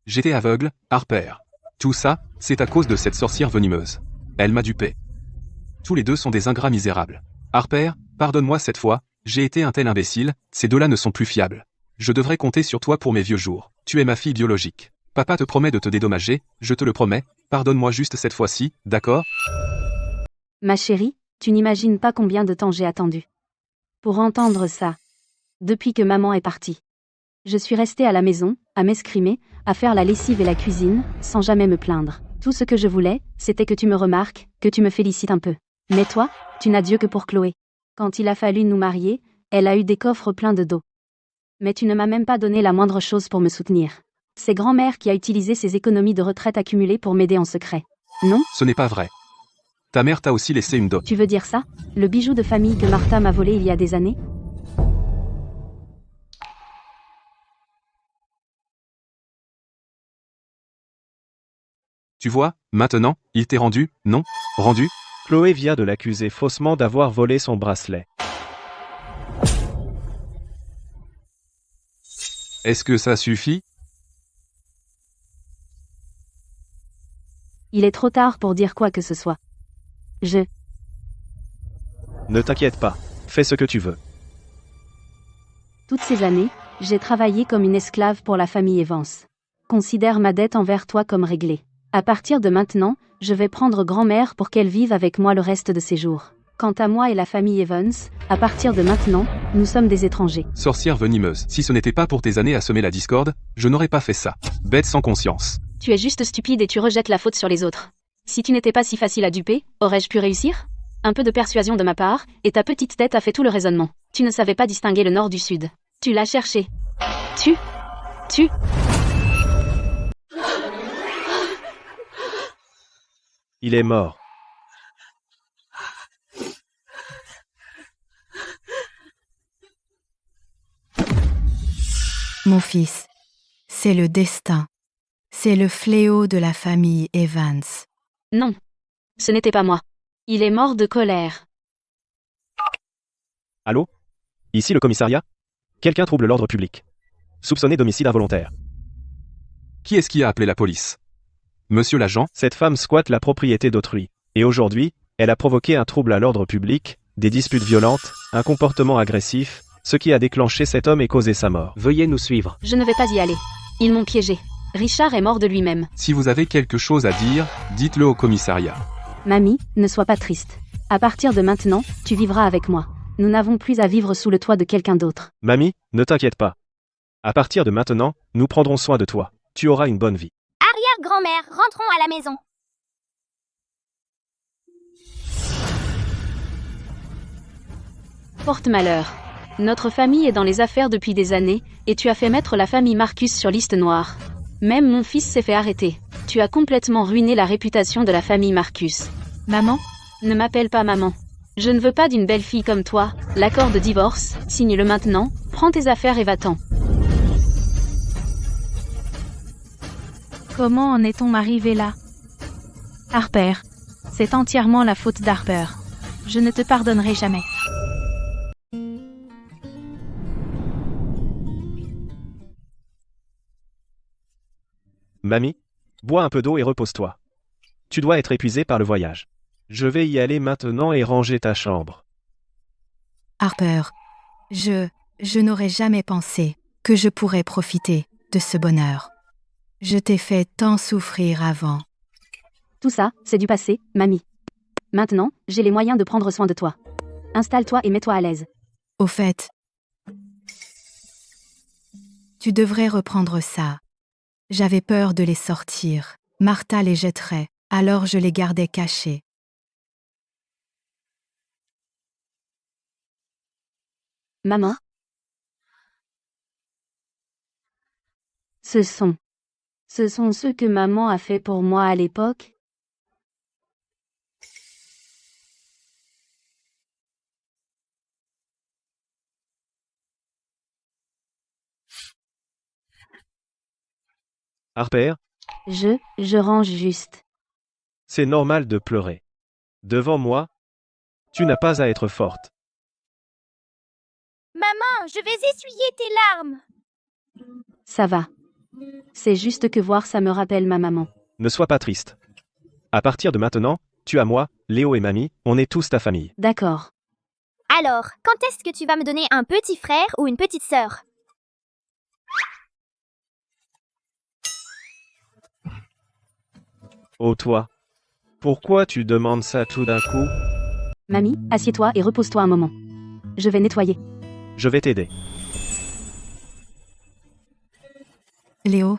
J'étais aveugle, Harper. Tout ça, c'est à cause de cette sorcière venimeuse. Elle m'a dupé. Tous les deux sont des ingrats misérables. Harper, pardonne-moi cette fois, j'ai été un tel imbécile, ces deux-là ne sont plus fiables. Je devrais compter sur toi pour mes vieux jours. Tu es ma fille biologique. Papa te promet de te dédommager, je te le promets, pardonne-moi juste cette fois-ci, d'accord? Ma chérie, tu n'imagines pas combien de temps j'ai attendu pour entendre ça. Depuis que maman est partie. Je suis restée à la maison, à m'escrimer, à faire la lessive et la cuisine, sans jamais me plaindre. Tout ce que je voulais, c'était que tu me remarques, que tu me félicites un peu. Mais toi, tu n'as Dieu que pour Chloé. Quand il a fallu nous marier, elle a eu des coffres pleins de dos. Mais tu ne m'as même pas donné la moindre chose pour me soutenir. C'est grand-mère qui a utilisé ses économies de retraite accumulées pour m'aider en secret. Non? Ce n'est pas vrai. Ta mère t'a aussi laissé une dot. Tu veux dire ça? Le bijou de famille que Martha m'a volé il y a des années? Tu vois, maintenant, il t'est rendu, non? Rendu? Chloé vient de l'accuser faussement d'avoir volé son bracelet. Est-ce que ça suffit? Il est trop tard pour dire quoi que ce soit. Ne t'inquiète pas, fais ce que tu veux. Toutes ces années, j'ai travaillé comme une esclave pour la famille Evans. Considère ma dette envers toi comme réglée. À partir de maintenant, je vais prendre grand-mère pour qu'elle vive avec moi le reste de ses jours. Quant à moi et la famille Evans, à partir de maintenant, nous sommes des étrangers. Sorcière venimeuse, si ce n'était pas pour tes années à semer la discorde, je n'aurais pas fait ça. Bête sans conscience. Tu es juste stupide et tu rejettes la faute sur les autres. Si tu n'étais pas si facile à duper, aurais-je pu réussir? Un peu de persuasion de ma part, et ta petite tête a fait tout le raisonnement. Tu ne savais pas distinguer le nord du sud. Tu l'as cherché. Tu. Il est mort. Mon fils, c'est le destin. C'est le fléau de la famille Evans. Non. Ce n'était pas moi. Il est mort de colère. Allô? Ici le commissariat? Quelqu'un trouble l'ordre public. Soupçonné d'homicide involontaire. Qui est-ce qui a appelé la police? Monsieur l'agent? Cette femme squatte la propriété d'autrui. Et aujourd'hui, elle a provoqué un trouble à l'ordre public, des disputes violentes, un comportement agressif, ce qui a déclenché cet homme et causé sa mort. Veuillez nous suivre. Je ne vais pas y aller. Ils m'ont piégé. Richard est mort de lui-même. Si vous avez quelque chose à dire, dites-le au commissariat. Mamie, ne sois pas triste. À partir de maintenant, tu vivras avec moi. Nous n'avons plus à vivre sous le toit de quelqu'un d'autre. Mamie, ne t'inquiète pas. À partir de maintenant, nous prendrons soin de toi. Tu auras une bonne vie. Arrière-grand-mère, rentrons à la maison. Porte-malheur. Notre famille est dans les affaires depuis des années, et tu as fait mettre la famille Marcus sur liste noire. Même mon fils s'est fait arrêter. Tu as complètement ruiné la réputation de la famille Marcus. Maman? Ne m'appelle pas maman. Je ne veux pas d'une belle fille comme toi. L'accord de divorce, signe-le maintenant, prends tes affaires et va-t'en. Comment en est-on arrivé là? Harper. C'est entièrement la faute d'Harper. Je ne te pardonnerai jamais. Mamie, Bois un peu d'eau et repose-toi. Tu dois être épuisé par le voyage. Je vais y aller maintenant et ranger ta chambre. Harper, je n'aurais jamais pensé que je pourrais profiter de ce bonheur. Je t'ai fait tant souffrir avant. Tout ça, c'est du passé, mamie. Maintenant, j'ai les moyens de prendre soin de toi. Installe-toi et mets-toi à l'aise. Au fait, tu devrais reprendre ça. J'avais peur de les sortir. Martha les jetterait, alors je les gardais cachés. Maman? Ce sont ceux que maman a fait pour moi à l'époque? Harper, Je range juste. c'est normal de pleurer. Devant moi, tu n'as pas à être forte. Maman, je vais essuyer tes larmes. Ça va. C'est juste que voir ça me rappelle ma maman. Ne sois pas triste. À partir de maintenant, tu as moi, Léo et mamie, on est tous ta famille. D'accord. Alors, quand est-ce que tu vas me donner un petit frère ou une petite sœur? Oh toi. Pourquoi tu demandes ça tout d'un coup? Mamie, assieds-toi et repose-toi un moment. Je vais nettoyer. Je vais t'aider. Léo,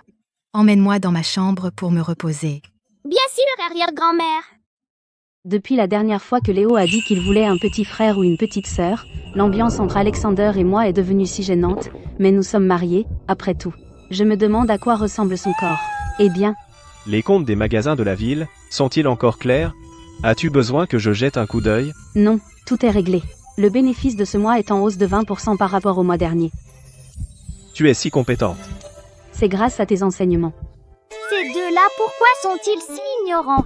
emmène-moi dans ma chambre pour me reposer. Bien sûr, arrière-grand-mère. Depuis la dernière fois que Léo a dit qu'il voulait un petit frère ou une petite sœur, l'ambiance entre Alexander et moi est devenue si gênante, mais nous sommes mariés, après tout. Je me demande à quoi ressemble son corps. Eh bien, Les comptes des magasins de la ville, sont-ils encore clairs? As-tu besoin que je jette un coup d'œil? non, tout est réglé. Le bénéfice de ce mois est en hausse de 20% par rapport au mois dernier. Tu es si compétente. C'est grâce à tes enseignements. Ces deux-là, pourquoi sont-ils si ignorants?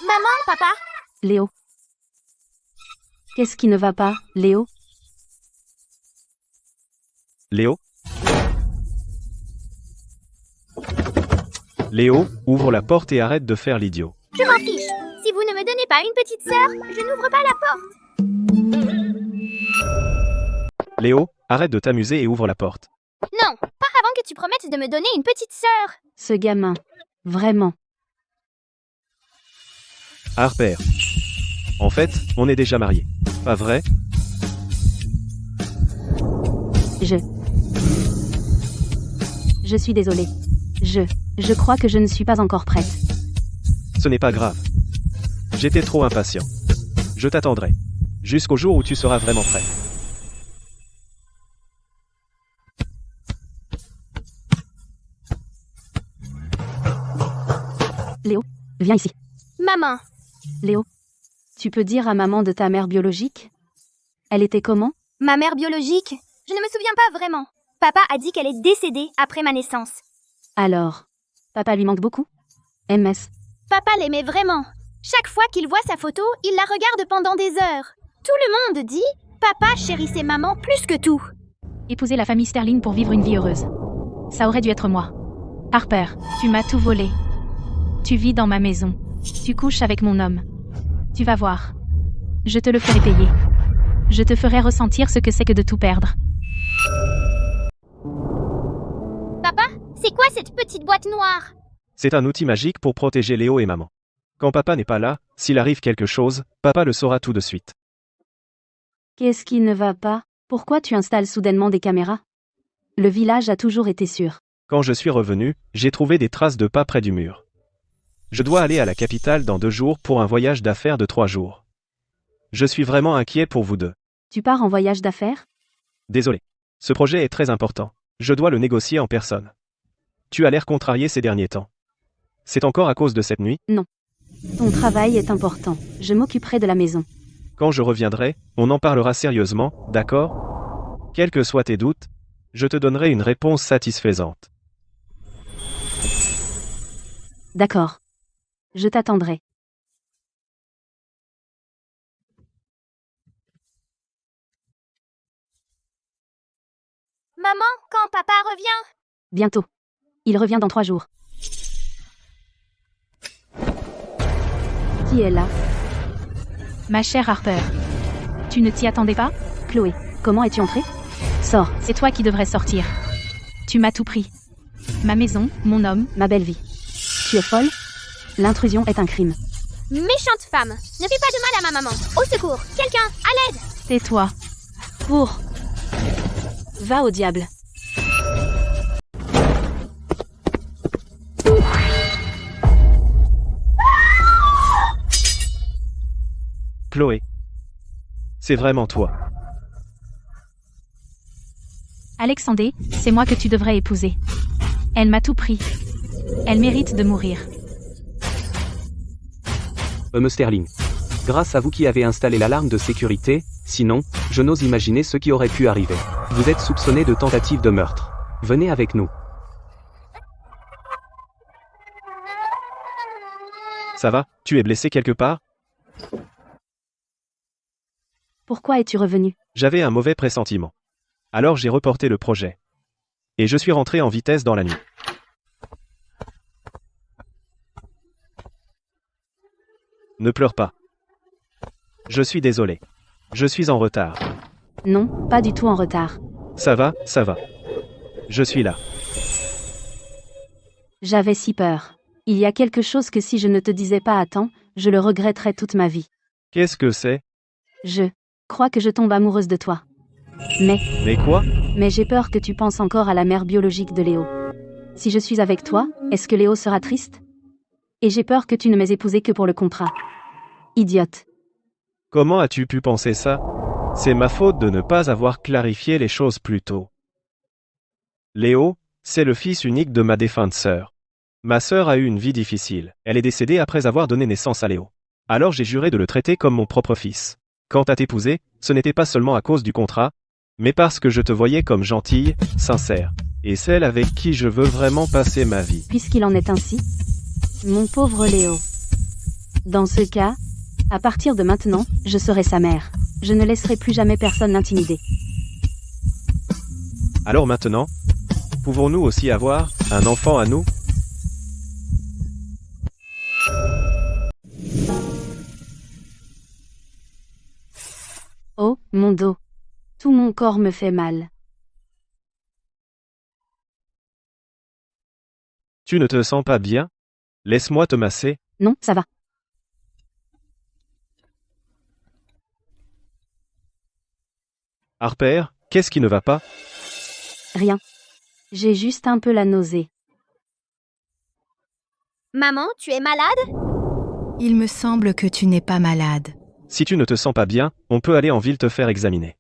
Maman, papa? Léo. Qu'est-ce qui ne va pas, Léo? Léo? Léo, ouvre la porte et arrête de faire l'idiot. Je m'en fiche. Si vous ne me donnez pas une petite sœur, je n'ouvre pas la porte. Léo, arrête de t'amuser et ouvre la porte. Non, pas avant que tu promettes de me donner une petite sœur. Ce gamin. Vraiment. Harper. En fait, on est déjà mariés. Pas vrai? Je suis désolée. Je crois que je ne suis pas encore prête. Ce n'est pas grave. J'étais trop impatient. Je t'attendrai. Jusqu'au jour où tu seras vraiment prêt. Léo, viens ici. Maman. Léo, tu peux dire à maman de ta mère biologique? Elle était comment? Ma mère biologique? Je ne me souviens pas vraiment. Papa a dit qu'elle est décédée après ma naissance. Alors, papa lui manque beaucoup? MS. Papa l'aimait vraiment. Chaque fois qu'il voit sa photo, il la regarde pendant des heures. Tout le monde dit « Papa chérissait maman plus que tout ». Épouser la famille Sterling pour vivre une vie heureuse. Ça aurait dû être moi. Harper, tu m'as tout volé. Tu vis dans ma maison. Tu couches avec mon homme. Tu vas voir. Je te le ferai payer. Je te ferai ressentir ce que c'est que de tout perdre. Papa, c'est quoi cette petite boîte noire? C'est un outil magique pour protéger Léo et maman. Quand papa n'est pas là, s'il arrive quelque chose, papa le saura tout de suite. Qu'est-ce qui ne va pas? Pourquoi tu installes soudainement des caméras? Le village a toujours été sûr. Quand je suis revenu, j'ai trouvé des traces de pas près du mur. Je dois aller à la capitale dans 2 jours pour un voyage d'affaires de 3 jours. Je suis vraiment inquiet pour vous deux. Tu pars en voyage d'affaires? Désolé. Ce projet est très important. Je dois le négocier en personne. Tu as l'air contrarié ces derniers temps. C'est encore à cause de cette nuit? Non. Ton travail est important. Je m'occuperai de la maison. Quand je reviendrai, on en parlera sérieusement, d'accord? Quels que soient tes doutes, je te donnerai une réponse satisfaisante. D'accord. Je t'attendrai. Maman, quand papa revient? Bientôt. Il revient dans 3 jours. Qui est là? Ma chère Harper. Tu ne t'y attendais pas? Chloé, comment es-tu entrée? Sors, C'est toi qui devrais sortir. Tu m'as tout pris. Ma maison, mon homme. ma belle vie. Tu es folle? L'intrusion est un crime. Méchante femme. Ne fais pas de mal à ma maman. Au secours. Quelqu'un, à l'aide. Tais-toi. Pour. Va au diable. Chloé. C'est vraiment toi. Alexandé, c'est moi que tu devrais épouser. Elle m'a tout pris. Elle mérite de mourir. Sterling. Grâce à vous qui avez installé l'alarme de sécurité, sinon, je n'ose imaginer ce qui aurait pu arriver. Vous êtes soupçonné de tentative de meurtre. Venez avec nous. Ça va? Tu es blessé quelque part? Pourquoi es-tu revenu? J'avais un mauvais pressentiment. Alors j'ai reporté le projet. Et je suis rentré en vitesse dans la nuit. Ne pleure pas. Je suis désolé. Je suis en retard. Non, pas du tout en retard. Ça va, ça va. Je suis là. J'avais si peur. Il y a quelque chose que si je ne te disais pas à temps, je le regretterais toute ma vie. Qu'est-ce que c'est? Je crois que je tombe amoureuse de toi. Mais quoi? Mais j'ai peur que tu penses encore à la mère biologique de Léo. Si je suis avec toi, est-ce que Léo sera triste? Et j'ai peur que tu ne m'aies épousé que pour le contrat. Idiote. Comment as-tu pu penser ça? C'est ma faute de ne pas avoir clarifié les choses plus tôt. Léo, c'est le fils unique de ma défunte sœur. Ma sœur a eu une vie difficile. Elle est décédée après avoir donné naissance à Léo. Alors j'ai juré de le traiter comme mon propre fils. Quant à t'épouser, ce n'était pas seulement à cause du contrat, mais parce que je te voyais comme gentille, sincère, et celle avec qui je veux vraiment passer ma vie. Puisqu'il en est ainsi, mon pauvre Léo. Dans ce cas, à partir de maintenant, je serai sa mère. Je ne laisserai plus jamais personne l'intimider. Alors maintenant, pouvons-nous aussi avoir un enfant à nous? Oh, mon dos. Tout mon corps me fait mal. Tu ne te sens pas bien? Laisse-moi te masser. Non, ça va. Harper, qu'est-ce qui ne va pas? Rien. J'ai juste un peu la nausée. Maman, tu es malade? Il me semble que tu n'es pas malade. Si tu ne te sens pas bien, on peut aller en ville te faire examiner.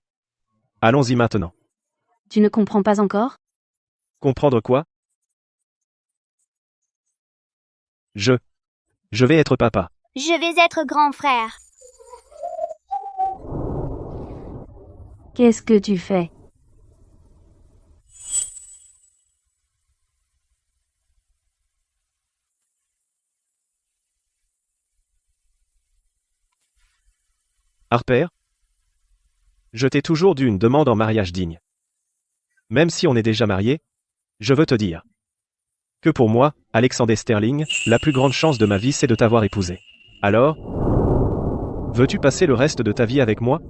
Allons-y maintenant. Tu ne comprends pas encore? Comprendre quoi? Je vais être papa. Je vais être grand frère. Qu'est-ce que tu fais? Harper? Je t'ai toujours dû une demande en mariage digne. Même si on est déjà mariés, je veux te dire que pour moi, Alexandé Sterling, la plus grande chance de ma vie c'est de t'avoir épousé. Alors, veux-tu passer le reste de ta vie avec moi?